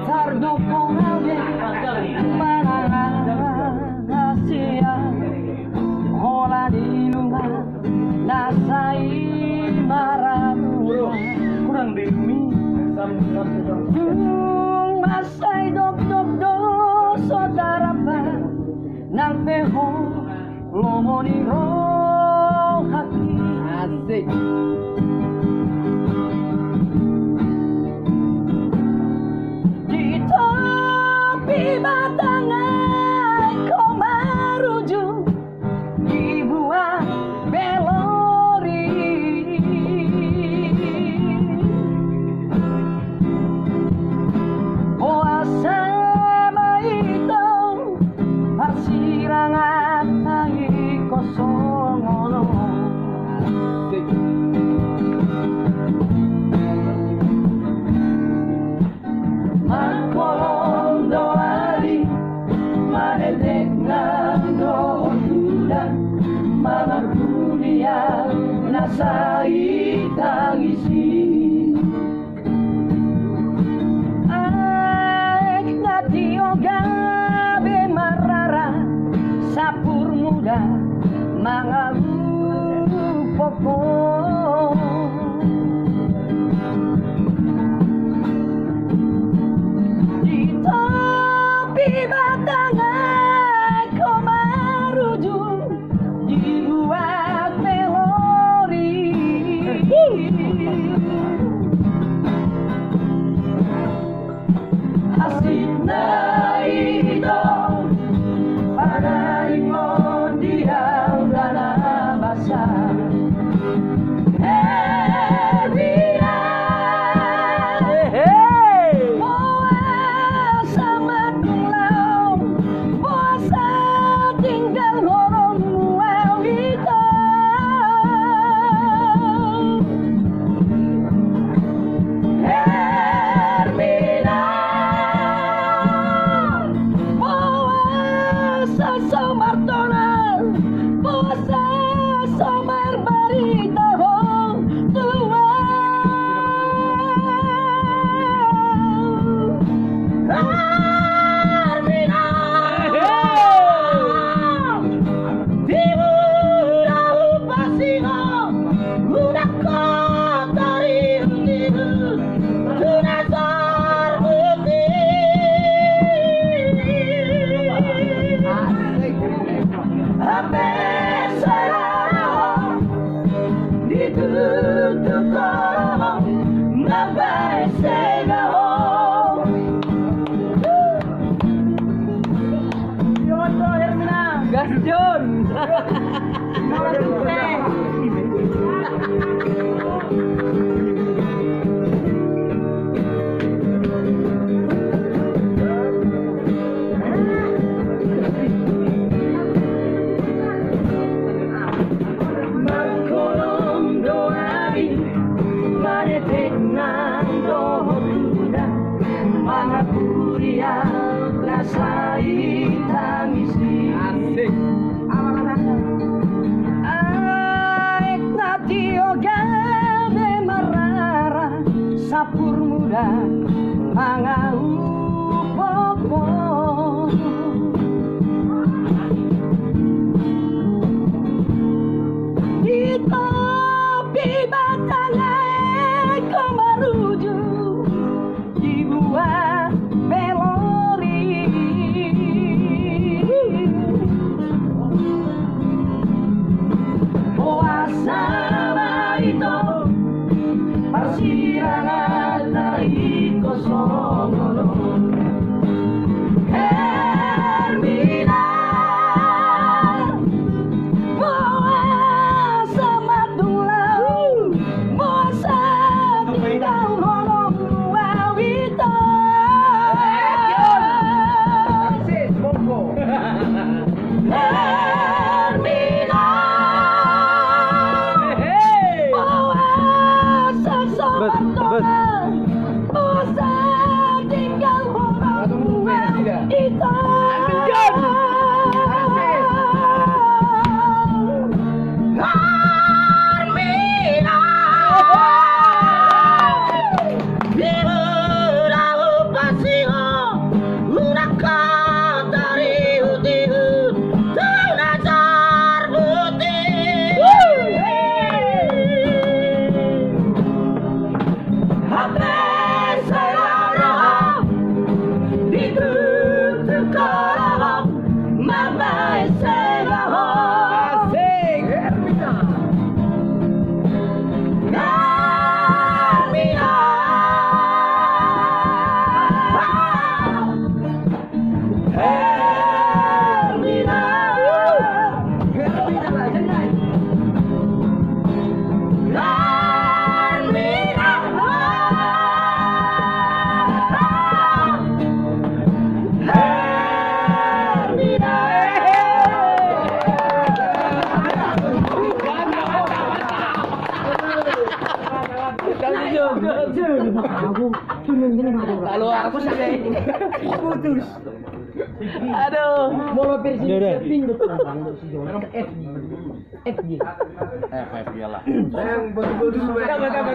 tardo con alguien para rahasia Olah di rumah nasai maramu kurang demi masai dok dok do saudara pa nang peho lomoni roh hati asik di tepi batangan kau meruju di buah belori puasa itu persirangan hai kosong ono makolong doali manedek nando sudah mana dunia nasai tangisi aek natioga be marara sapur muda mangalu pokok di tepi batangan kau meruju di buat melori asina itu pada imon dia udara basah Gasjun. Makolong doai manetek nando sudah mana kuria rasai tangisi asik aek natioga be marara sapur muda mangau pokok di tepi batangan kau meruju di buah belori puasa itu persirangan dari kosong ono Hermina puasa madulau puasa tinggal holong wawita Hermina puasa sobat puasa tinggal holong wawita Hermina Lalu aku sampai putus. Aduh, Mau lopir sini Udah. pindut bang si Jono FG. FFG lah.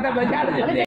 tambah jalan.